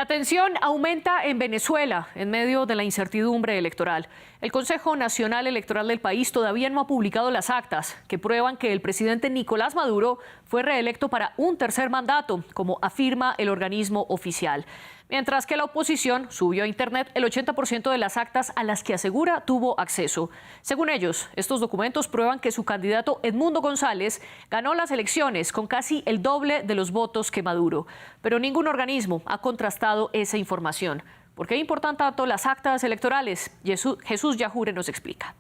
La tensión aumenta en Venezuela en medio de la incertidumbre electoral. El Consejo Nacional Electoral del país todavía no ha publicado las actas que prueban que el presidente Nicolás Maduro fue reelecto para un tercer mandato, como afirma el organismo oficial. Mientras que la oposición subió a Internet el 80% de las actas a las que asegura tuvo acceso. Según ellos, estos documentos prueban que su candidato Edmundo González ganó las elecciones con casi el doble de los votos que Maduro. Pero ningún organismo ha contrastado esa información. ¿Por qué importan tanto las actas electorales? Jesús Yajure nos explica.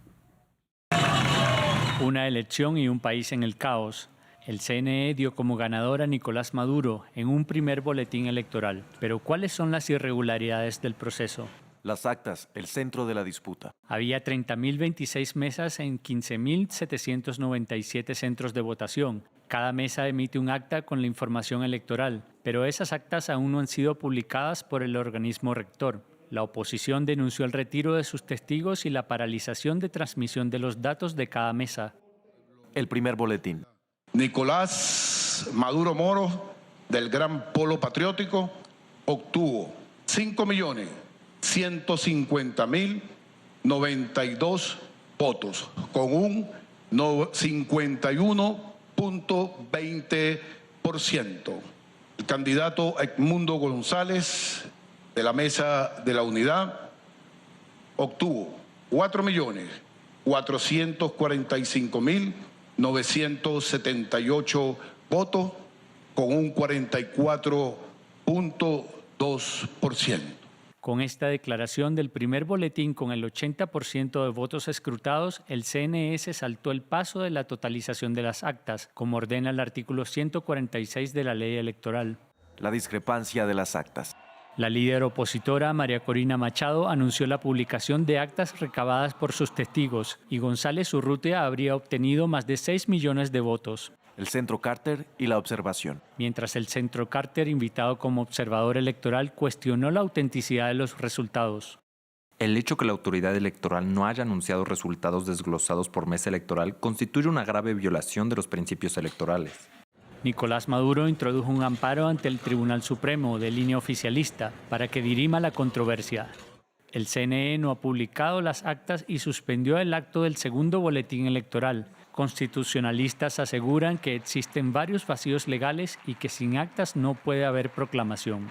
Una elección y un país en el caos. El CNE dio como ganador a Nicolás Maduro en un primer boletín electoral. Pero ¿cuáles son las irregularidades del proceso? Las actas, el centro de la disputa. Había 30.026 mesas en 15.797 centros de votación. Cada mesa emite un acta con la información electoral, pero esas actas aún no han sido publicadas por el organismo rector. La oposición denunció el retiro de sus testigos y la paralización de transmisión de los datos de cada mesa. El primer boletín. Nicolás Maduro Moro, del Gran Polo Patriótico, obtuvo 5.150.092 votos, con un 51.20%. El candidato Edmundo González, de la Mesa de la Unidad, obtuvo 4.445.978 votos, con un 44.2%. Con esta declaración del primer boletín con el 80% de votos escrutados, el CNE se saltó el paso de la totalización de las actas, como ordena el artículo 146 de la Ley Electoral. La discrepancia de las actas. La líder opositora, María Corina Machado, anunció la publicación de actas recabadas por sus testigos y González Urrutia habría obtenido más de 6 millones de votos. El Centro Carter y la observación. Mientras el Centro Carter, invitado como observador electoral, cuestionó la autenticidad de los resultados. El hecho que la autoridad electoral no haya anunciado resultados desglosados por mesa electoral constituye una grave violación de los principios electorales. Nicolás Maduro introdujo un amparo ante el Tribunal Supremo de línea oficialista para que dirima la controversia. El CNE no ha publicado las actas y suspendió el acto del segundo boletín electoral. Constitucionalistas aseguran que existen varios vacíos legales y que sin actas no puede haber proclamación.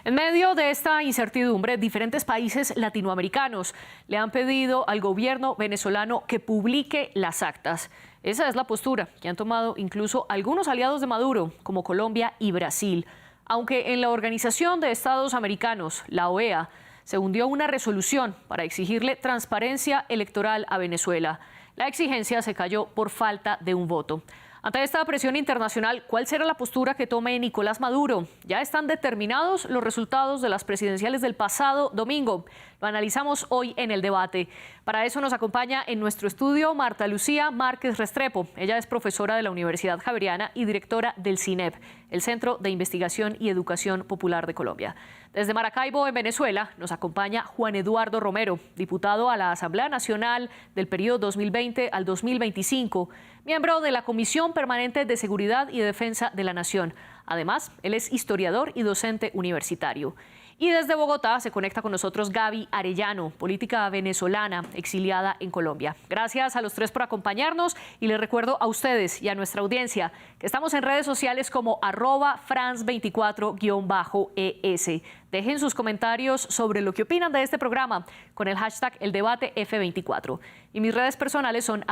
En medio de esta incertidumbre, diferentes países latinoamericanos le han pedido al gobierno venezolano que publique las actas. Esa es la postura que han tomado incluso algunos aliados de Maduro, como Colombia y Brasil. Aunque en la Organización de Estados Americanos, la OEA, se hundió una resolución para exigirle transparencia electoral a Venezuela. La exigencia se cayó por falta de un voto. Ante esta presión internacional, ¿cuál será la postura que tome Nicolás Maduro? ¿Ya están determinados los resultados de las presidenciales del pasado domingo? Lo analizamos hoy en el debate. Para eso nos acompaña en nuestro estudio Marta Lucía Márquez Restrepo. Ella es profesora de la Universidad Javeriana y directora del CINEP, el Centro de Investigación y Educación Popular de Colombia. Desde Maracaibo, en Venezuela, nos acompaña Juan Eduardo Romero, diputado a la Asamblea Nacional del periodo 2020 al 2025, miembro de la Comisión Permanente de Seguridad y Defensa de la Nación. Además, él es historiador y docente universitario. Y desde Bogotá se conecta con nosotros Gaby Arellano, política venezolana exiliada en Colombia. Gracias a los tres por acompañarnos y les recuerdo a ustedes y a nuestra audiencia que estamos en redes sociales como @France24-ES. Dejen sus comentarios sobre lo que opinan de este programa con el hashtag #ElDebateF24. Y mis redes personales son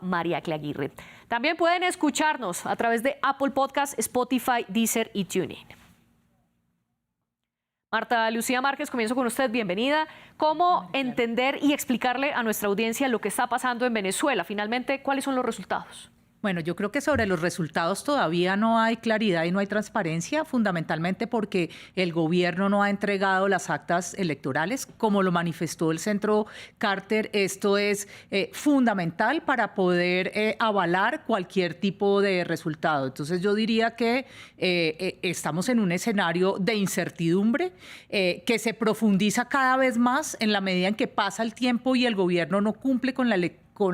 @MariaCleAguirre. También pueden escucharnos a través de Apple Podcasts, Spotify, Deezer y TuneIn. Marta Lucía Márquez, comienzo con usted. Bienvenida. ¿Cómo entender y explicarle a nuestra audiencia lo que está pasando en Venezuela? Finalmente, ¿cuáles son los resultados? Bueno, yo creo que sobre los resultados todavía no hay claridad y no hay transparencia, fundamentalmente porque el gobierno no ha entregado las actas electorales. Como lo manifestó el Centro Carter, esto es fundamental para poder avalar cualquier tipo de resultado. Entonces yo diría que estamos en un escenario de incertidumbre que se profundiza cada vez más en la medida en que pasa el tiempo y el gobierno no cumple con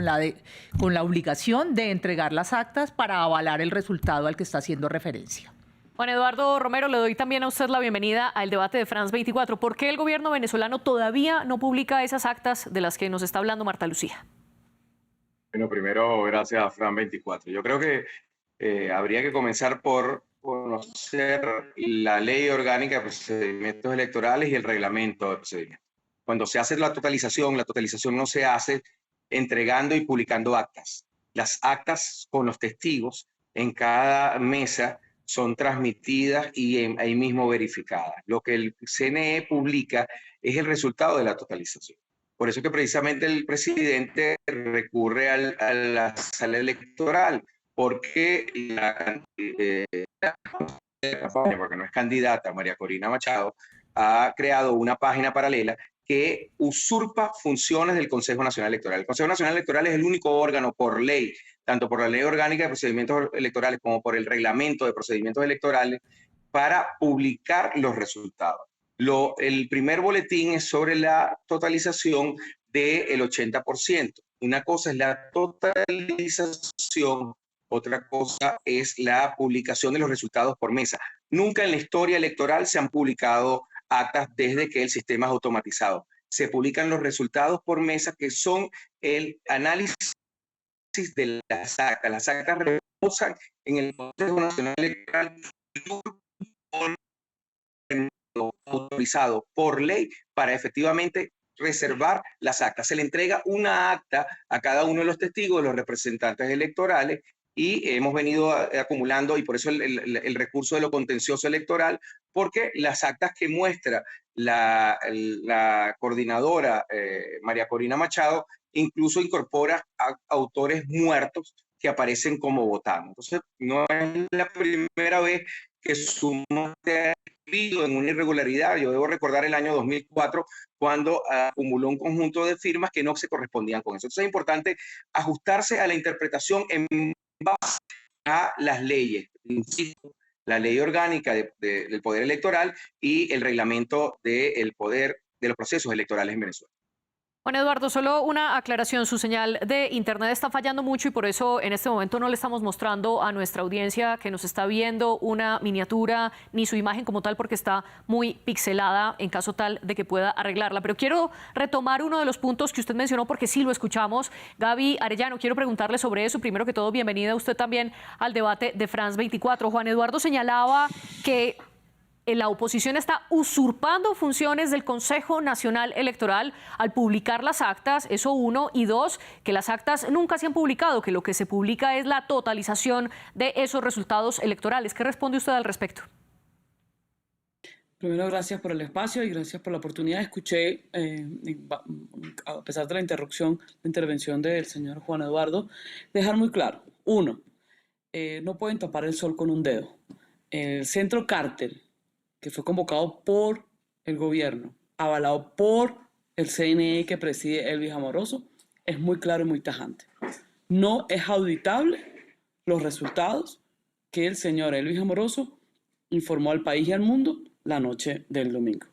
la obligación de entregar las actas para avalar el resultado al que está haciendo referencia. Juan Eduardo Romero, le doy también a usted la bienvenida al debate de France 24. ¿Por qué el gobierno venezolano todavía no publica esas actas de las que nos está hablando Marta Lucía? Bueno, primero, gracias a France 24. Yo creo que habría que comenzar por conocer la ley orgánica de procedimientos electorales y el reglamento de procedimientos. Cuando se hace la totalización no se hace entregando y publicando actas. Las actas con los testigos en cada mesa son transmitidas y ahí mismo verificadas. Lo que el CNE publica es el resultado de la totalización. Por eso que precisamente el presidente recurre a la sala electoral, porque porque no es candidata, María Corina Machado, ha creado una página paralela que usurpa funciones del Consejo Nacional Electoral. El Consejo Nacional Electoral es el único órgano por ley, tanto por la Ley Orgánica de Procedimientos Electorales como por el Reglamento de Procedimientos Electorales, para publicar los resultados. El primer boletín es sobre la totalización del 80%. Una cosa es la totalización, otra cosa es la publicación de los resultados por mesa. Nunca en la historia electoral se han publicado actas desde que el sistema es automatizado. Se publican los resultados por mesa, que son el análisis de las actas. Las actas reposan en el Consejo Nacional Electoral autorizado por ley para efectivamente reservar las actas. Se le entrega una acta a cada uno de los testigos, de los representantes electorales, y hemos venido acumulando, y por eso el recurso de lo contencioso electoral, porque las actas que muestra la coordinadora María Corina Machado incluso incorpora a autores muertos que aparecen como votando. Entonces, no es la primera vez que sumamos en una irregularidad. Yo debo recordar el año 2004, cuando acumuló un conjunto de firmas que no se correspondían con eso. Entonces es importante ajustarse a la interpretación en base a las leyes, insisto, la ley orgánica del poder electoral y el reglamento del poder de los procesos electorales en Venezuela. Juan Eduardo, solo una aclaración. Su señal de internet está fallando mucho y por eso en este momento no le estamos mostrando a nuestra audiencia que nos está viendo una miniatura ni su imagen como tal, porque está muy pixelada, en caso tal de que pueda arreglarla. Pero quiero retomar uno de los puntos que usted mencionó porque sí lo escuchamos. Gaby Arellano, quiero preguntarle sobre eso. Primero que todo, bienvenida usted también al debate de France 24. Juan Eduardo señalaba que la oposición está usurpando funciones del Consejo Nacional Electoral al publicar las actas, eso uno, y dos, que las actas nunca se han publicado, que lo que se publica es la totalización de esos resultados electorales. ¿Qué responde usted al respecto? Primero, gracias por el espacio y gracias por la oportunidad. Escuché, a pesar de la intervención del señor Juan Eduardo, dejar muy claro. Uno, no pueden tapar el sol con un dedo. El Centro Carter, que fue convocado por el gobierno, avalado por el CNE que preside Elvis Amoroso, es muy claro y muy tajante. No es auditable los resultados que el señor Elvis Amoroso informó al país y al mundo la noche del domingo.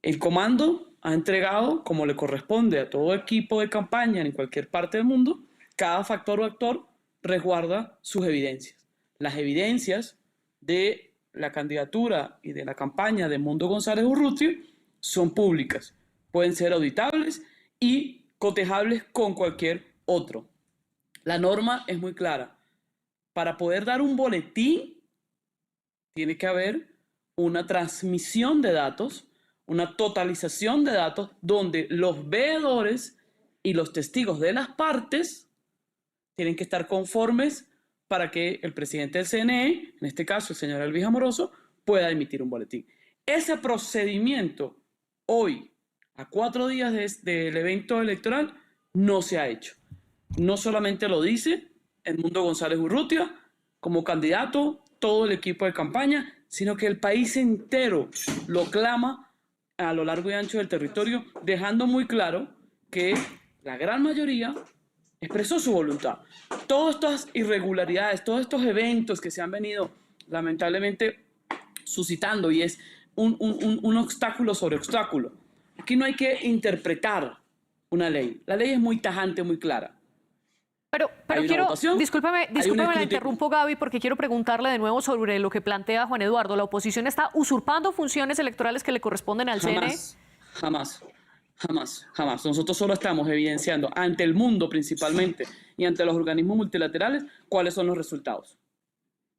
El comando ha entregado, como le corresponde a todo equipo de campaña en cualquier parte del mundo, cada factor o actor resguarda sus evidencias. Las evidencias de la candidatura y de la campaña de Mundo González Urrutia son públicas, pueden ser auditables y cotejables con cualquier otro. La norma es muy clara. Para poder dar un boletín, tiene que haber una transmisión de datos, una totalización de datos, donde los veedores y los testigos de las partes tienen que estar conformes para que el presidente del CNE, en este caso el señor Elvis Amoroso, pueda emitir un boletín. Ese procedimiento hoy, a 4 días del evento electoral, no se ha hecho. No solamente lo dice Edmundo González Urrutia como candidato, todo el equipo de campaña, sino que el país entero lo clama a lo largo y ancho del territorio, dejando muy claro que la gran mayoría expresó su voluntad. Todas estas irregularidades, todos estos eventos que se han venido lamentablemente suscitando, y es un obstáculo sobre obstáculo. Aquí no hay que interpretar una ley. La ley es muy tajante, muy clara. Pero Hay una quiero, votación, discúlpeme, un la escrutinio. interrumpo, Gaby, porque quiero preguntarle de nuevo sobre lo que plantea Juan Eduardo. ¿La oposición está usurpando funciones electorales que le corresponden al CNE? Jamás. Nosotros solo estamos evidenciando ante el mundo principalmente y ante los organismos multilaterales cuáles son los resultados.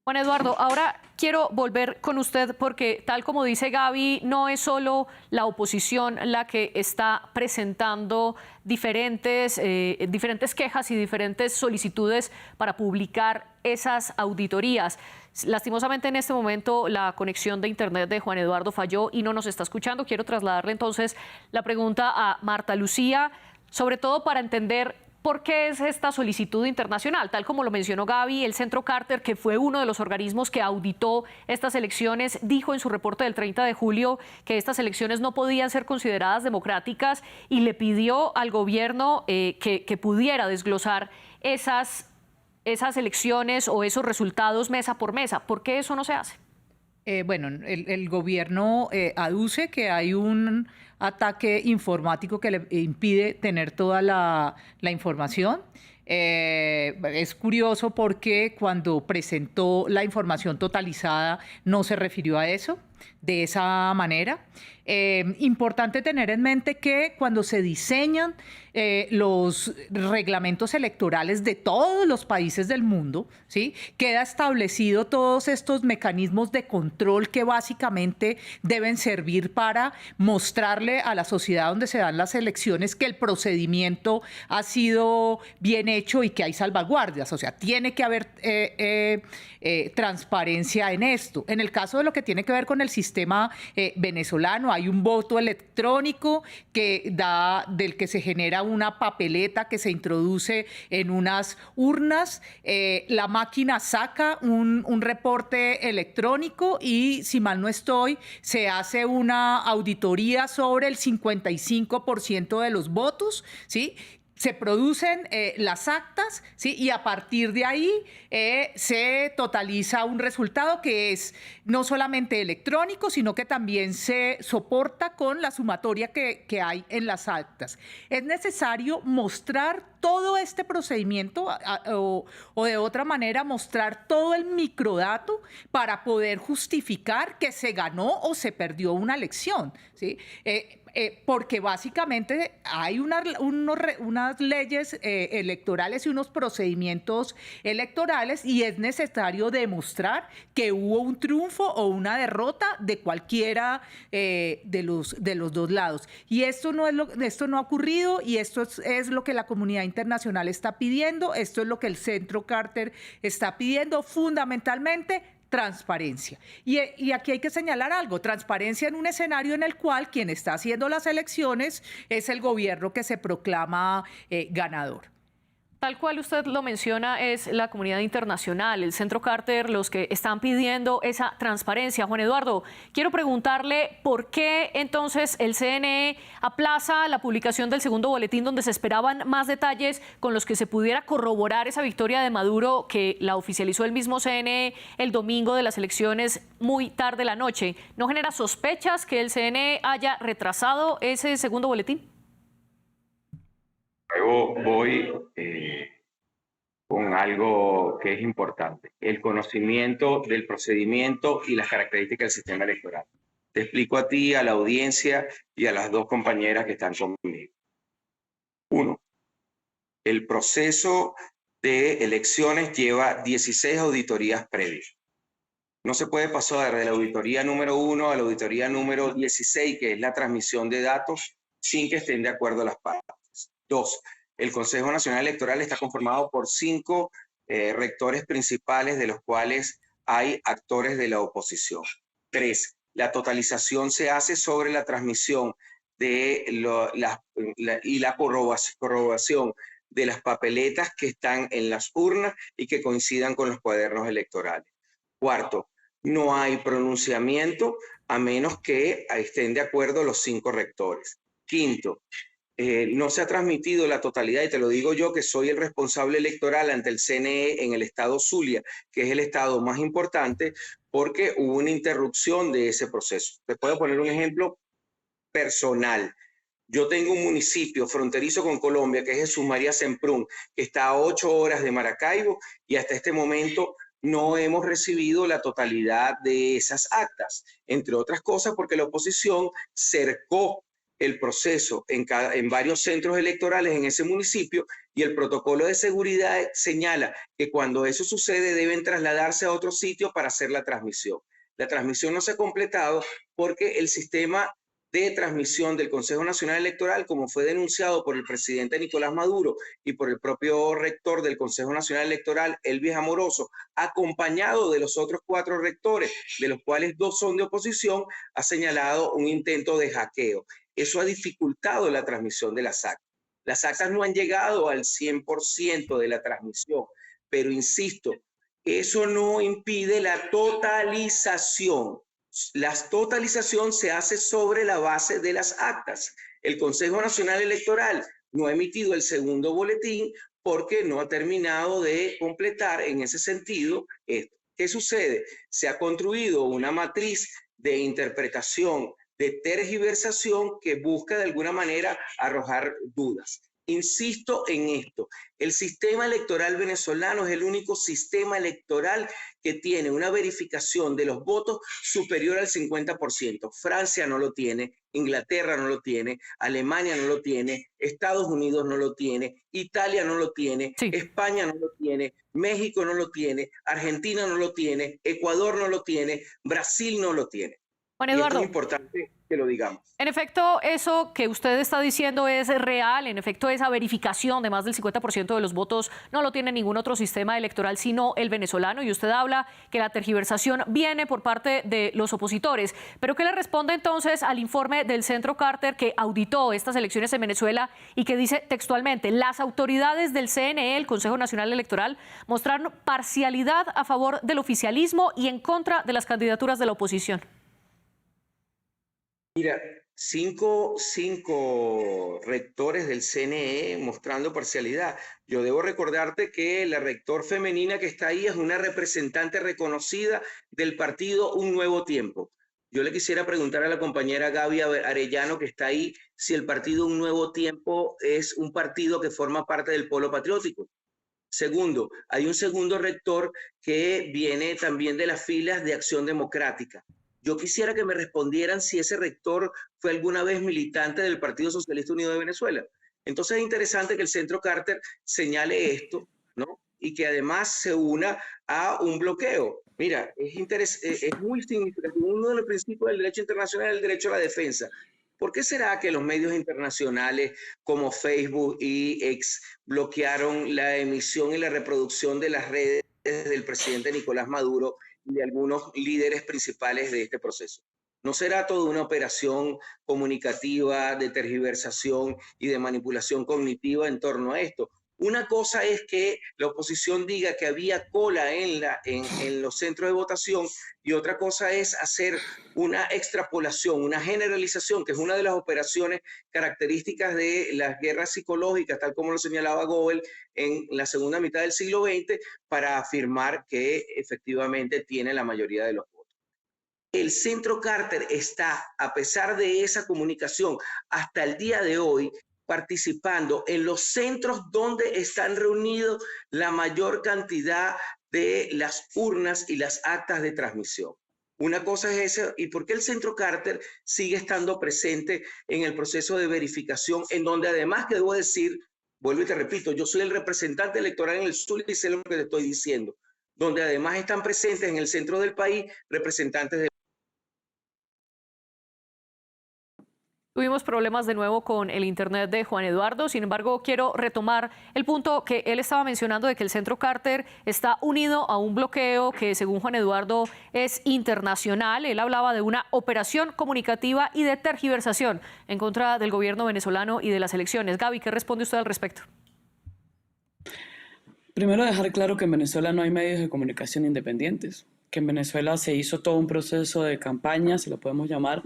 Juan Eduardo, ahora quiero volver con usted porque, tal como dice Gaby, no es solo la oposición la que está presentando diferentes quejas y diferentes solicitudes para publicar esas auditorías. Lastimosamente, en este momento la conexión de internet de Juan Eduardo falló y no nos está escuchando. Quiero trasladarle entonces la pregunta a Marta Lucía, sobre todo para entender ¿por qué es esta solicitud internacional? Tal como lo mencionó Gaby, el Centro Carter, que fue uno de los organismos que auditó estas elecciones, dijo en su reporte del 30 de julio que estas elecciones no podían ser consideradas democráticas y le pidió al gobierno que pudiera desglosar esas elecciones o esos resultados mesa por mesa. ¿Por qué eso no se hace? Bueno, el gobierno aduce que hay un ataque informático que le impide tener toda la información. Es curioso porque cuando presentó la información totalizada no se refirió a eso de esa manera. Importante tener en mente que cuando se diseñan los reglamentos electorales de todos los países del mundo, ¿sí?, queda establecido todos estos mecanismos de control que básicamente deben servir para mostrarle a la sociedad donde se dan las elecciones que el procedimiento ha sido bien hecho y que hay salvaguardias. O sea, tiene que haber transparencia en esto. En el caso de lo que tiene que ver con el sistema venezolano, hay un voto electrónico del que se genera una papeleta que se introduce en unas urnas. La máquina saca un reporte electrónico y, si mal no estoy, se hace una auditoría sobre el 55% de los votos, ¿sí? Se producen las actas, ¿sí?, y a partir de ahí se totaliza un resultado que es no solamente electrónico, sino que también se soporta con la sumatoria que hay en las actas. Es necesario mostrar todo este procedimiento o de otra manera mostrar todo el microdato para poder justificar que se ganó o se perdió una elección, ¿sí? Porque básicamente hay unas leyes electorales y unos procedimientos electorales y es necesario demostrar que hubo un triunfo o una derrota de cualquiera de los dos lados. Y esto no ha ocurrido y esto es lo que la comunidad internacional está pidiendo, esto es lo que el Centro Carter está pidiendo, fundamentalmente transparencia. Y aquí hay que señalar algo, transparencia en un escenario en el cual quien está haciendo las elecciones es el gobierno que se proclama ganador. Tal cual usted lo menciona, es la comunidad internacional, el Centro Carter, los que están pidiendo esa transparencia. Juan Eduardo, quiero preguntarle por qué entonces el CNE aplaza la publicación del segundo boletín donde se esperaban más detalles con los que se pudiera corroborar esa victoria de Maduro que la oficializó el mismo CNE el domingo de las elecciones muy tarde la noche. ¿No genera sospechas que el CNE haya retrasado ese segundo boletín? Luego voy con algo que es importante, el conocimiento del procedimiento y las características del sistema electoral. Te explico a ti, a la audiencia y a las dos compañeras que están conmigo. 1. El proceso de elecciones lleva 16 auditorías previas. No se puede pasar de la auditoría número 1 a la auditoría número 16, que es la transmisión de datos, sin que estén de acuerdo las partes. 2. El Consejo Nacional Electoral está conformado por 5 rectores principales, de los cuales hay actores de la oposición. 3. La totalización se hace sobre la transmisión de y la corroboración de las papeletas que están en las urnas y que coincidan con los cuadernos electorales. 4. No hay pronunciamiento a menos que estén de acuerdo los 5 rectores. 5. No se ha transmitido la totalidad, y te lo digo yo que soy el responsable electoral ante el CNE en el estado Zulia, que es el estado más importante, porque hubo una interrupción de ese proceso. Te puedo poner un ejemplo personal. Yo tengo un municipio fronterizo con Colombia, que es Jesús María Semprún, que está a 8 horas de Maracaibo, y hasta este momento no hemos recibido la totalidad de esas actas, entre otras cosas porque la oposición cercó el proceso en varios centros electorales en ese municipio, y el protocolo de seguridad señala que cuando eso sucede deben trasladarse a otro sitio para hacer la transmisión. La transmisión no se ha completado porque el sistema de transmisión del Consejo Nacional Electoral, como fue denunciado por el presidente Nicolás Maduro y por el propio rector del Consejo Nacional Electoral, Elvis Amoroso, acompañado de los otros 4 rectores, de los cuales 2 son de oposición, ha señalado un intento de hackeo. Eso ha dificultado la transmisión de las actas. Las actas no han llegado al 100% de la transmisión, pero insisto, eso no impide la totalización. La totalización se hace sobre la base de las actas. El Consejo Nacional Electoral no ha emitido el segundo boletín porque no ha terminado de completar en ese sentido esto. ¿Qué sucede? Se ha construido una matriz de interpretación, de tergiversación que busca de alguna manera arrojar dudas. Insisto en esto, el sistema electoral venezolano es el único sistema electoral que tiene una verificación de los votos superior al 50%. Francia no lo tiene, Inglaterra no lo tiene, Alemania no lo tiene, Estados Unidos no lo tiene, Italia no lo tiene, Sí. España no lo tiene, México no lo tiene, Argentina no lo tiene, Ecuador no lo tiene, Brasil no lo tiene. Juan Y esto Eduardo, es importante que lo digamos. en efecto, eso que usted está diciendo es real. En efecto, esa verificación de más del 50% de los votos no lo tiene ningún otro sistema electoral sino el venezolano. Y usted habla que la tergiversación viene por parte de los opositores. ¿Pero qué le responde entonces al informe del Centro Carter que auditó estas elecciones en Venezuela y que dice textualmente: las autoridades del CNE, el Consejo Nacional Electoral, mostraron parcialidad a favor del oficialismo y en contra de las candidaturas de la oposición? Mira, cinco rectores del CNE mostrando parcialidad. Yo debo recordarte que la rector femenina que está ahí es una representante reconocida del partido Un Nuevo Tiempo. Yo le quisiera preguntar a la compañera Gaby Arellano, que está ahí, si el partido Un Nuevo Tiempo es un partido que forma parte del polo patriótico. Segundo, hay un segundo rector que viene también de las filas de Acción Democrática. Yo quisiera que me respondieran si ese rector fue alguna vez militante del Partido Socialista Unido de Venezuela. Entonces es interesante que el Centro Carter señale esto, ¿no? Y que además se una a un bloqueo. Mira, es muy significativo. Uno de los principios del derecho internacional es el derecho a la defensa. ¿Por qué será que los medios internacionales como Facebook y X bloquearon la emisión y la reproducción de las redes del presidente Nicolás Maduro y de algunos líderes principales de este proceso? ¿No será toda una operación comunicativa de tergiversación y de manipulación cognitiva en torno a esto? Una cosa es que la oposición diga que había cola en los centros de votación, y otra cosa es hacer una extrapolación, una generalización, que es una de las operaciones características de las guerras psicológicas, tal como lo señalaba Goebbels en la segunda mitad del siglo XX, para afirmar que efectivamente tiene la mayoría de los votos. El Centro Carter está, a pesar de esa comunicación, hasta el día de hoy, participando en los centros donde están reunidos la mayor cantidad de las urnas y las actas de transmisión. Una cosa es esa. ¿Y por qué el Centro Carter sigue estando presente en el proceso de verificación, en donde además, que debo decir, vuelvo y te repito, yo soy el representante electoral en el sur y sé lo que te estoy diciendo, donde además están presentes en el centro del país representantes de... Tuvimos problemas de nuevo con el internet de Juan Eduardo. Sin embargo, quiero retomar el punto que él estaba mencionando de que el Centro Carter está unido a un bloqueo que, según Juan Eduardo, es internacional. Él hablaba de una operación comunicativa y de tergiversación en contra del gobierno venezolano y de las elecciones. Gaby, ¿qué responde usted al respecto? Primero, dejar claro que en Venezuela no hay medios de comunicación independientes, que en Venezuela se hizo todo un proceso de campaña, si lo podemos llamar,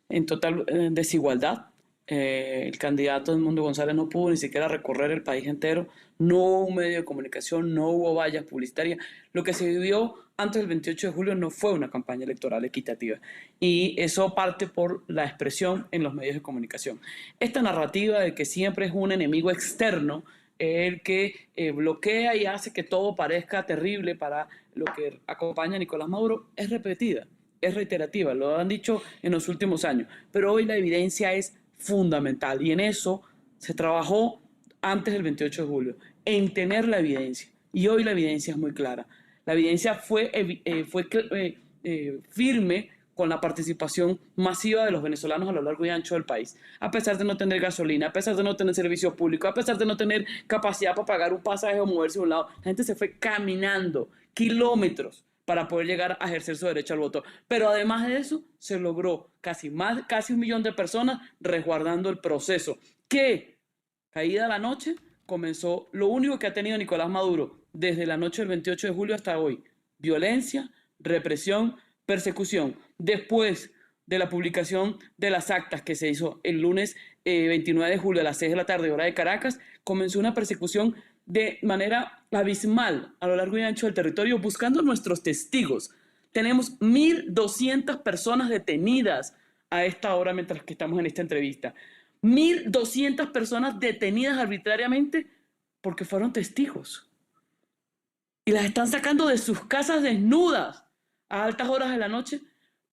en total desigualdad, El candidato Edmundo González no pudo ni siquiera recorrer el país entero, no hubo un medio de comunicación, no hubo vallas publicitarias. Lo que se vivió antes del 28 de julio no fue una campaña electoral equitativa y eso parte por la expresión en los medios de comunicación. Esta narrativa de que siempre es un enemigo externo el que bloquea y hace que todo parezca terrible para lo que acompaña a Nicolás Maduro es repetida, es reiterativa, lo han dicho en los últimos años, pero hoy la evidencia es fundamental y en eso se trabajó antes del 28 de julio, en tener la evidencia, y hoy la evidencia es muy clara. La evidencia fue firme con la participación masiva de los venezolanos a lo largo y ancho del país, a pesar de no tener gasolina, a pesar de no tener servicios públicos, a pesar de no tener capacidad para pagar un pasaje o moverse de un lado. La gente se fue caminando kilómetros para poder llegar a ejercer su derecho al voto. Pero además de eso, se logró casi 1 millón de personas resguardando el proceso, que, caída la noche, comenzó lo único que ha tenido Nicolás Maduro desde la noche del 28 de julio hasta hoy: violencia, represión, persecución. Después de la publicación de las actas que se hizo el lunes 29 de julio a las 6 de la tarde, hora de Caracas, comenzó una persecución de manera abismal a lo largo y ancho del territorio, buscando nuestros testigos. Tenemos 1.200 personas detenidas a esta hora mientras que estamos en esta entrevista. 1.200 personas detenidas arbitrariamente porque fueron testigos. Y las están sacando de sus casas desnudas a altas horas de la noche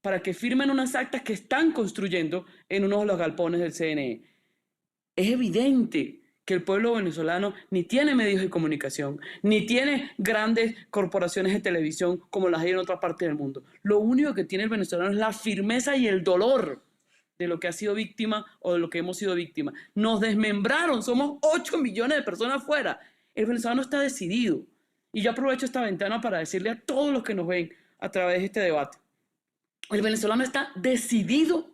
para que firmen unas actas que están construyendo en uno de los galpones del CNE. Es evidente que el pueblo venezolano ni tiene medios de comunicación, ni tiene grandes corporaciones de televisión como las hay en otra parte del mundo. Lo único que tiene el venezolano es la firmeza y el dolor de lo que ha sido víctima o de lo que hemos sido víctima. Nos desmembraron, somos 8 millones de personas afuera. El venezolano está decidido. Y yo aprovecho esta ventana para decirle a todos los que nos ven a través de este debate: el venezolano está decidido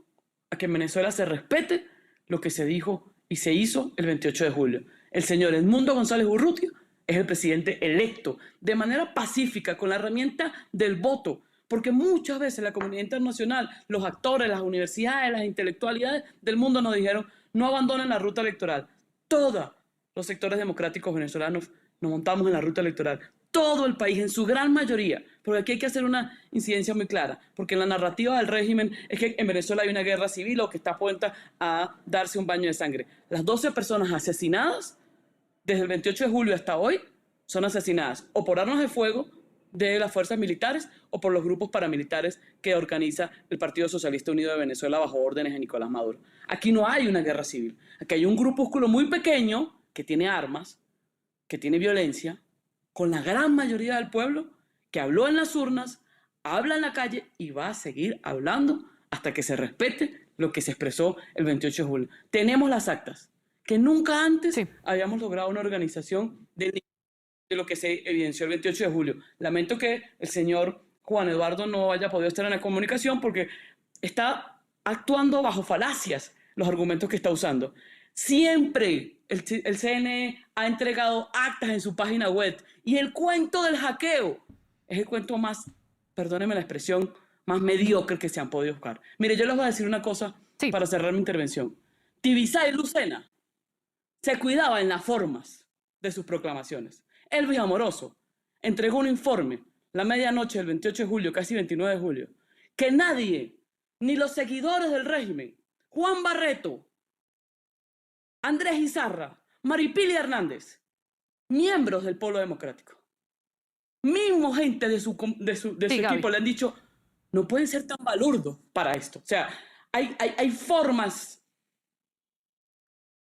a que en Venezuela se respete lo que se dijo y se hizo el 28 de julio. El señor Edmundo González Urrutia es el presidente electo de manera pacífica con la herramienta del voto, porque muchas veces la comunidad internacional, los actores, las universidades, las intelectualidades del mundo nos dijeron: no abandonen la ruta electoral. Todos los sectores democráticos venezolanos nos montamos en la ruta electoral. Todo el país, en su gran mayoría, porque aquí hay que hacer una incidencia muy clara, porque en la narrativa del régimen es que en Venezuela hay una guerra civil o que está apunta a darse un baño de sangre. Las 12 personas asesinadas desde el 28 de julio hasta hoy son asesinadas o por armas de fuego de las fuerzas militares o por los grupos paramilitares que organiza el Partido Socialista Unido de Venezuela bajo órdenes de Nicolás Maduro. Aquí no hay una guerra civil, aquí hay un grupúsculo muy pequeño que tiene armas, que tiene violencia, con la gran mayoría del pueblo que habló en las urnas, habla en la calle y va a seguir hablando hasta que se respete lo que se expresó el 28 de julio. Tenemos las actas, que nunca antes habíamos logrado una organización de lo que se evidenció el 28 de julio. Lamento que el señor Juan Eduardo no haya podido estar en la comunicación porque está actuando bajo falacias los argumentos que está usando. Siempre el CNE ha entregado actas en su página web y el cuento del hackeo es el cuento más, perdónenme la expresión, más mediocre que se han podido buscar. Mire, yo les voy a decir una cosa para cerrar mi intervención. Tibisay Lucena se cuidaba en las formas de sus proclamaciones. Elvis Amoroso entregó un informe la medianoche del 28 de julio, casi 29 de julio, que nadie, ni los seguidores del régimen, Juan Barreto, Andrés Izarra, Maripili Hernández, miembros del Polo Democrático, mismo gente de su equipo le han dicho: no pueden ser tan balurdos para esto. O sea, hay formas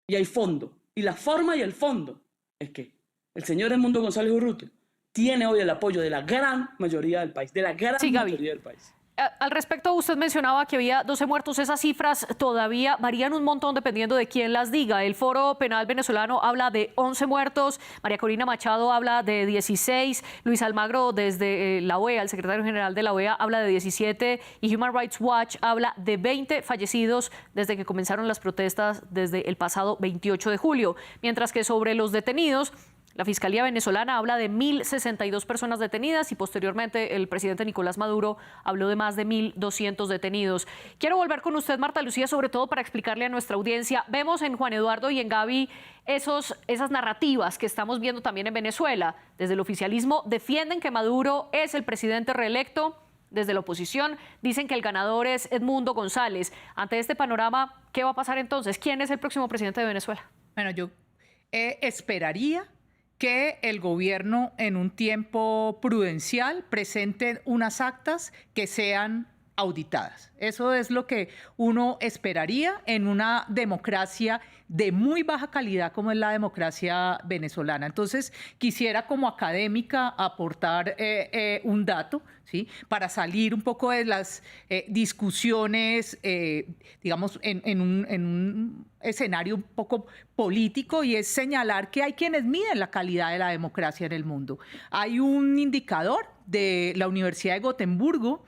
y hay fondo. Y la forma y el fondo es que el señor Edmundo González Urrutia tiene hoy el apoyo de la gran mayoría del país, de la gran mayoría del país. Al respecto, usted mencionaba que había 12 muertos. Esas cifras todavía varían un montón dependiendo de quién las diga. El Foro Penal Venezolano habla de 11 muertos, María Corina Machado habla de 16, Luis Almagro desde la OEA, el secretario general de la OEA, habla de 17 y Human Rights Watch habla de 20 fallecidos desde que comenzaron las protestas desde el pasado 28 de julio. Mientras que sobre los detenidos, La Fiscalía venezolana habla de 1.062 personas detenidas y posteriormente el presidente Nicolás Maduro habló de más de 1.200 detenidos. Quiero volver con usted, Marta Lucía, sobre todo para explicarle a nuestra audiencia. Vemos en Juan Eduardo y en Gaby esas narrativas que estamos viendo también en Venezuela. Desde el oficialismo defienden que Maduro es el presidente reelecto. Desde la oposición dicen que el ganador es Edmundo González. Ante este panorama, ¿qué va a pasar entonces? ¿Quién es el próximo presidente de Venezuela? Bueno, yo esperaría que el gobierno en un tiempo prudencial presente unas actas que sean auditadas. Eso es lo que uno esperaría en una democracia de muy baja calidad como es la democracia venezolana. Entonces, quisiera como académica aportar un dato, ¿sí? Para salir un poco de las discusiones, digamos, en un escenario un poco político, y es señalar que hay quienes miden la calidad de la democracia en el mundo. Hay un indicador de la Universidad de Gotemburgo,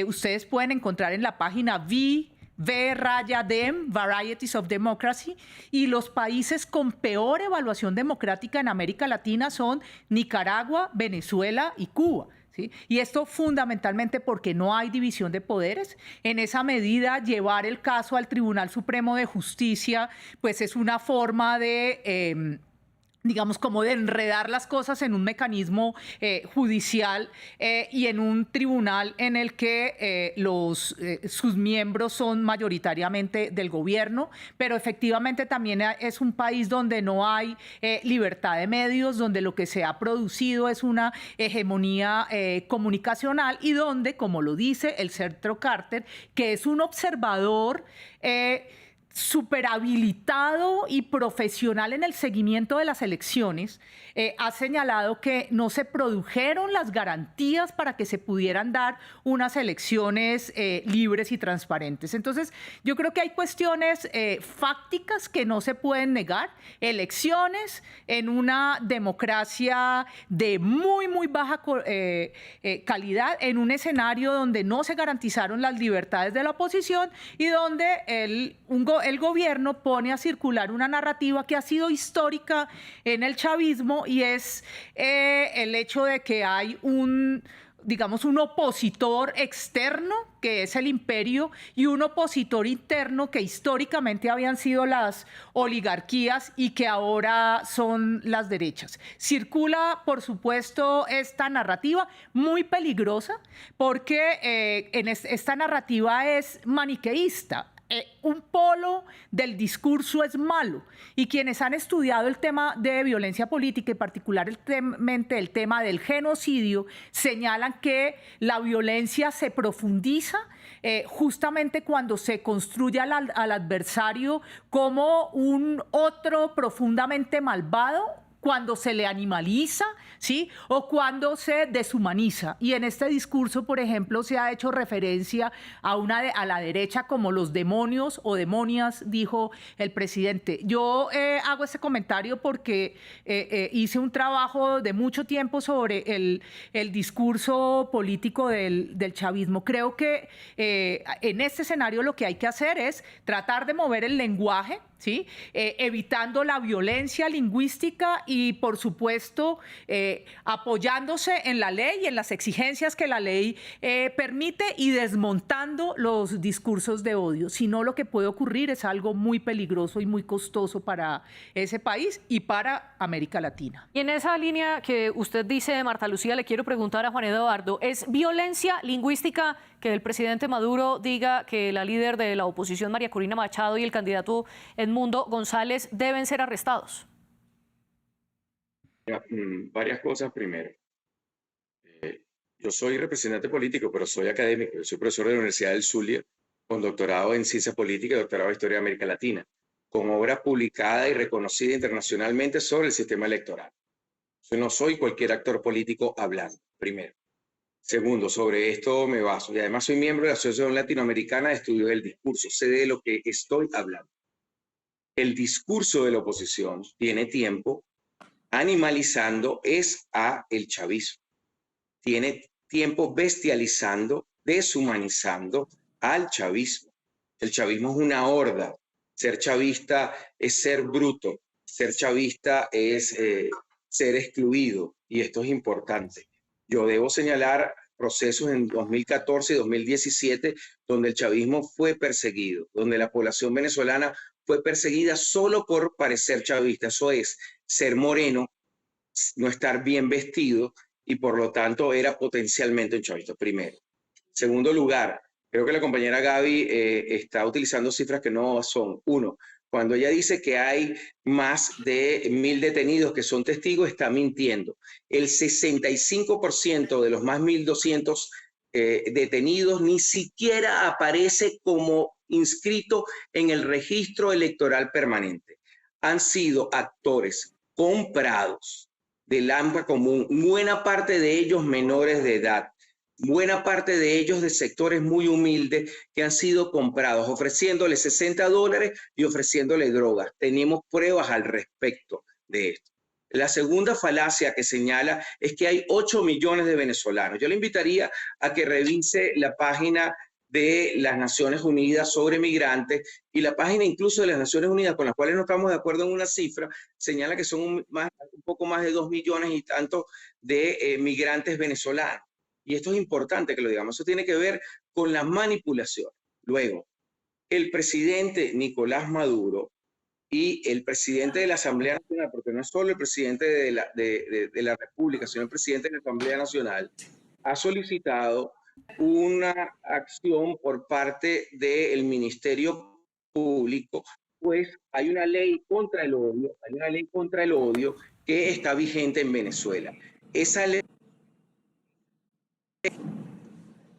ustedes pueden encontrar en la página V-Dem, Varieties of Democracy, y los países con peor evaluación democrática en América Latina son Nicaragua, Venezuela y Cuba. ¿Sí? Y esto fundamentalmente porque no hay división de poderes. En esa medida, llevar el caso al Tribunal Supremo de Justicia, pues es una forma de digamos, como de enredar las cosas en un mecanismo judicial y en un tribunal en el que sus miembros son mayoritariamente del gobierno, pero efectivamente también es un país donde no hay libertad de medios, donde lo que se ha producido es una hegemonía comunicacional y donde, como lo dice el Centro Carter, que es un observador súper habilitado y profesional en el seguimiento de las elecciones, ha señalado que no se produjeron las garantías para que se pudieran dar unas elecciones libres y transparentes. Entonces, yo creo que hay cuestiones fácticas que no se pueden negar. Elecciones en una democracia de muy, muy baja calidad, en un escenario donde no se garantizaron las libertades de la oposición y donde el gobierno pone a circular una narrativa que ha sido histórica en el chavismo, y es el hecho de que hay un opositor externo, que es el imperio, y un opositor interno que históricamente habían sido las oligarquías y que ahora son las derechas. Circula, por supuesto, esta narrativa muy peligrosa porque esta narrativa es maniqueísta. Un polo del discurso es malo, y quienes han estudiado el tema de violencia política y particularmente el tema del genocidio señalan que la violencia se profundiza justamente cuando se construye al adversario como un otro profundamente malvado, cuando se le animaliza, ¿sí? O cuando se deshumaniza. Y en este discurso, por ejemplo, se ha hecho referencia a la derecha como los demonios o demonias, dijo el presidente. Yo hago este comentario porque hice un trabajo de mucho tiempo sobre el discurso político del chavismo. Creo que en este escenario lo que hay que hacer es tratar de mover el lenguaje, ¿sí? Evitando la violencia lingüística y, por supuesto, apoyándose en la ley y en las exigencias que la ley permite, y desmontando los discursos de odio. Si no, lo que puede ocurrir es algo muy peligroso y muy costoso para ese país y para América Latina. Y en esa línea que usted dice, Marta Lucía, le quiero preguntar a Juan Eduardo, ¿es violencia lingüística que el presidente Maduro diga que la líder de la oposición, María Corina Machado, y el candidato Edmundo González deben ser arrestados? Varias cosas. Primero, yo soy representante político, pero soy académico. Yo soy profesor de la Universidad del Zulia, con doctorado en Ciencias Políticas y doctorado en Historia de América Latina, con obra publicada y reconocida internacionalmente sobre el sistema electoral. Yo no soy cualquier actor político hablando, primero. Segundo, sobre esto me baso. Y además soy miembro de la Asociación Latinoamericana de Estudios del Discurso. Sé de lo que estoy hablando. El discurso de la oposición tiene tiempo animalizando el chavismo. Tiene tiempo bestializando, deshumanizando al chavismo. El chavismo es una horda. Ser chavista es ser bruto. Ser chavista es ser excluido, y esto es importante. Yo debo señalar procesos en 2014 y 2017 donde el chavismo fue perseguido, donde la población venezolana fue perseguida solo por parecer chavista. Eso es, ser moreno, no estar bien vestido, y por lo tanto era potencialmente un chavista, primero. Segundo lugar, creo que la compañera Gaby está utilizando cifras que no son. Uno, cuando ella dice que hay más de 1.000 detenidos que son testigos, está mintiendo. El 65% de los más 1.200 detenidos ni siquiera aparece como inscrito en el registro electoral permanente. Han sido actores comprados del AMPA común, buena parte de ellos menores de edad, buena parte de ellos de sectores muy humildes que han sido comprados, ofreciéndole $60 y ofreciéndole drogas. Tenemos pruebas al respecto de esto. La segunda falacia que señala es que hay 8 millones de venezolanos. Yo le invitaría a que revise la página de las Naciones Unidas sobre migrantes, y la página incluso de las Naciones Unidas, con las cuales no estamos de acuerdo en una cifra, señala que son un poco más de 2 millones y tanto de migrantes venezolanos. Y esto es importante que lo digamos. Eso tiene que ver con la manipulación. Luego, el presidente Nicolás Maduro y el presidente de la Asamblea Nacional, porque no es solo el presidente de la República, sino el presidente de la Asamblea Nacional, ha solicitado una acción por parte del Ministerio Público, pues hay una ley contra el odio, que está vigente en Venezuela. Esa ley,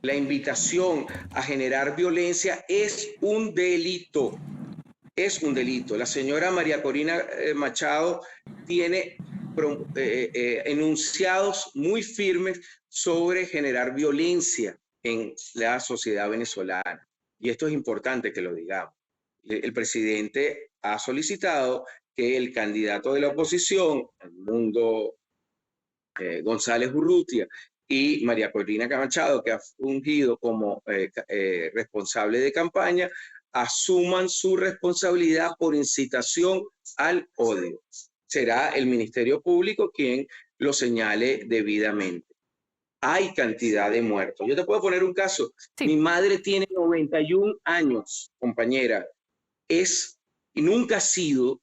la invitación a generar violencia, es un delito. Es un delito. La señora María Corina Machado tiene enunciados muy firmes sobre generar violencia en la sociedad venezolana. Y esto es importante que lo digamos. El presidente ha solicitado que el candidato de la oposición, Edmundo González Urrutia, y María Corina Machado, que ha fungido como responsable de campaña, asuman su responsabilidad por incitación al odio. Será el Ministerio Público quien lo señale debidamente. Hay cantidad de muertos. Yo te puedo poner un caso. Sí. Mi madre tiene 91 años, compañera. Y nunca ha sido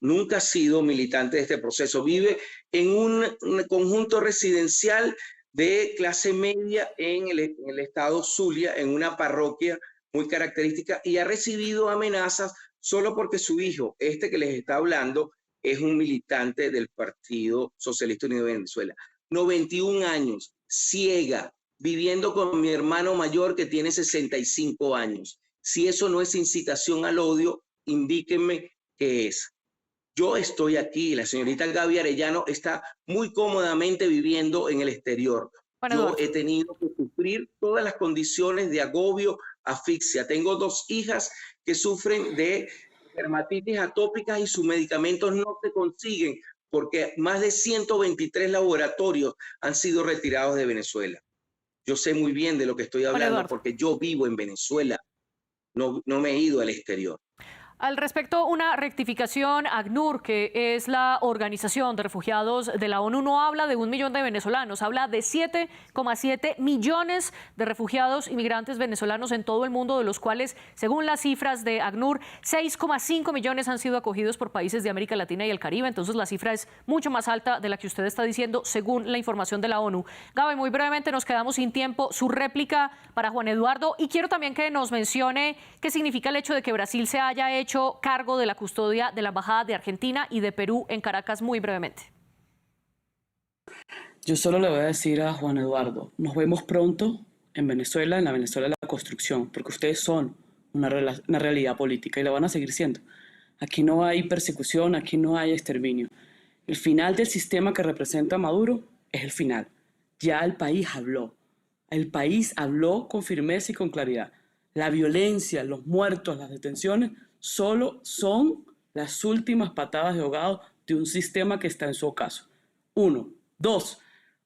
militante de este proceso. Vive en un conjunto residencial de clase media en el estado Zulia, en una parroquia muy característica, y ha recibido amenazas solo porque su hijo, que les está hablando, es un militante del Partido Socialista Unido de Venezuela. 91 años, ciega, viviendo con mi hermano mayor que tiene 65 años. Si eso no es incitación al odio, indíquenme qué es. Yo estoy aquí, la señorita Gaby Arellano está muy cómodamente viviendo en el exterior. Yo he tenido que sufrir todas las condiciones de agobio, asfixia. Tengo 2 hijas que sufren de dermatitis atópicas y sus medicamentos no se consiguen porque más de 123 laboratorios han sido retirados de Venezuela. Yo sé muy bien de lo que estoy hablando porque yo vivo en Venezuela, no me he ido al exterior. Al respecto, una rectificación. ACNUR, que es la Organización de Refugiados de la ONU, no habla de 1 millón de venezolanos, habla de 7,7 millones de refugiados y migrantes venezolanos en todo el mundo, de los cuales, según las cifras de ACNUR, 6,5 millones han sido acogidos por países de América Latina y el Caribe. Entonces la cifra es mucho más alta de la que usted está diciendo, según la información de la ONU. Gaby, muy brevemente, nos quedamos sin tiempo. Su réplica para Juan Eduardo, y quiero también que nos mencione qué significa el hecho de que Brasil se haya hecho cargo de la custodia de la Embajada de Argentina y de Perú en Caracas, muy brevemente. Yo solo le voy a decir a Juan Eduardo, nos vemos pronto en Venezuela, en la Venezuela de la construcción, porque ustedes son una realidad política y la van a seguir siendo. Aquí no hay persecución, aquí no hay exterminio. El final del sistema que representa Maduro es el final. Ya el país habló. El país habló con firmeza y con claridad. La violencia, los muertos, las detenciones solo son las últimas patadas de ahogado de un sistema que está en su ocaso. 1. 2.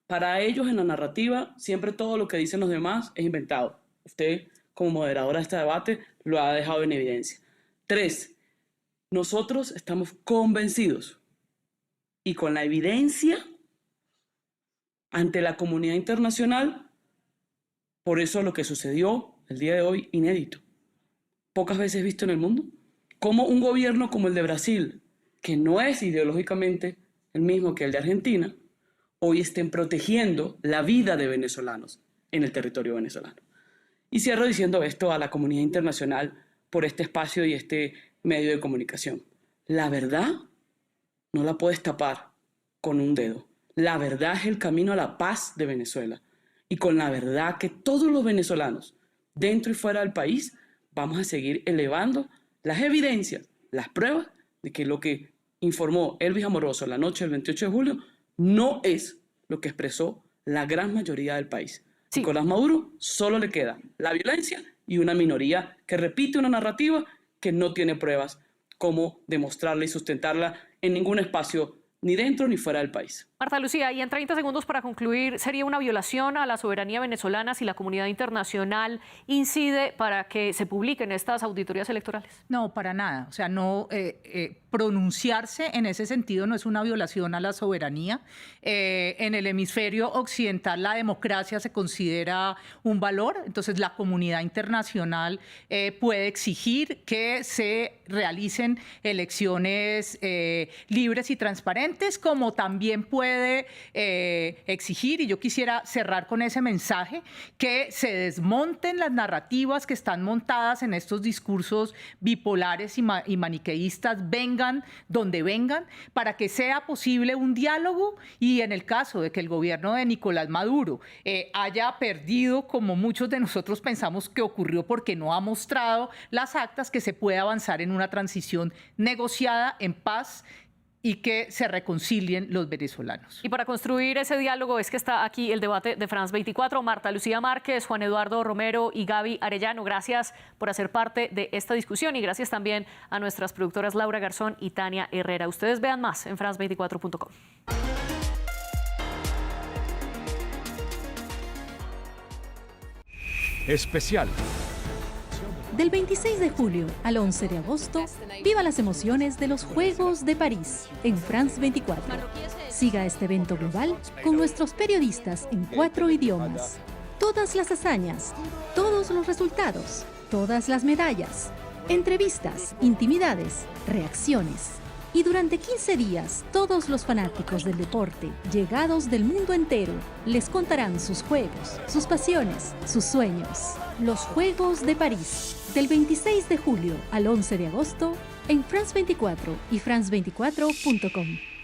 Para ellos en la narrativa siempre todo lo que dicen los demás es inventado. Usted, como moderadora de este debate, lo ha dejado en evidencia. 3. Nosotros estamos convencidos y con la evidencia ante la comunidad internacional. Por eso lo que sucedió el día de hoy, inédito, pocas veces visto en el mundo, como un gobierno como el de Brasil, que no es ideológicamente el mismo que el de Argentina, hoy estén protegiendo la vida de venezolanos en el territorio venezolano. Y cierro diciendo esto a la comunidad internacional por este espacio y este medio de comunicación. La verdad no la puedes tapar con un dedo. La verdad es el camino a la paz de Venezuela. Y con la verdad que todos los venezolanos, dentro y fuera del país, vamos a seguir elevando las evidencias, las pruebas de que lo que informó Elvis Amoroso la noche del 28 de julio no es lo que expresó la gran mayoría del país. Sí. Nicolás Maduro solo le queda la violencia y una minoría que repite una narrativa que no tiene pruebas cómo demostrarla y sustentarla en ningún espacio, ni dentro ni fuera del país. Marta Lucía, y en 30 segundos para concluir, ¿sería una violación a la soberanía venezolana si la comunidad internacional incide para que se publiquen estas auditorías electorales? No, para nada. O sea, no pronunciarse en ese sentido no es una violación a la soberanía. En el hemisferio occidental la democracia se considera un valor, entonces la comunidad internacional puede exigir que se realicen elecciones libres y transparentes, como también puede exigir, y yo quisiera cerrar con ese mensaje, que se desmonten las narrativas que están montadas en estos discursos bipolares y maniqueístas, vengan donde vengan, para que sea posible un diálogo, y en el caso de que el gobierno de Nicolás Maduro haya perdido, como muchos de nosotros pensamos que ocurrió porque no ha mostrado las actas, que se pueda avanzar en una transición negociada, en paz, y que se reconcilien los venezolanos. Y para construir ese diálogo es que está aquí el debate de France 24. Marta Lucía Márquez, Juan Eduardo Romero y Gaby Arellano, gracias por hacer parte de esta discusión y gracias también a nuestras productoras Laura Garzón y Tania Herrera. Ustedes vean más en france24.com. Especial. Del 26 de julio al 11 de agosto, viva las emociones de los Juegos de París en France 24. Siga este evento global con nuestros periodistas en 4 idiomas. Todas las hazañas, todos los resultados, todas las medallas, entrevistas, intimidades, reacciones. Y durante 15 días, todos los fanáticos del deporte, llegados del mundo entero, les contarán sus juegos, sus pasiones, sus sueños. Los Juegos de París, del 26 de julio al 11 de agosto, en France 24 y france24.com.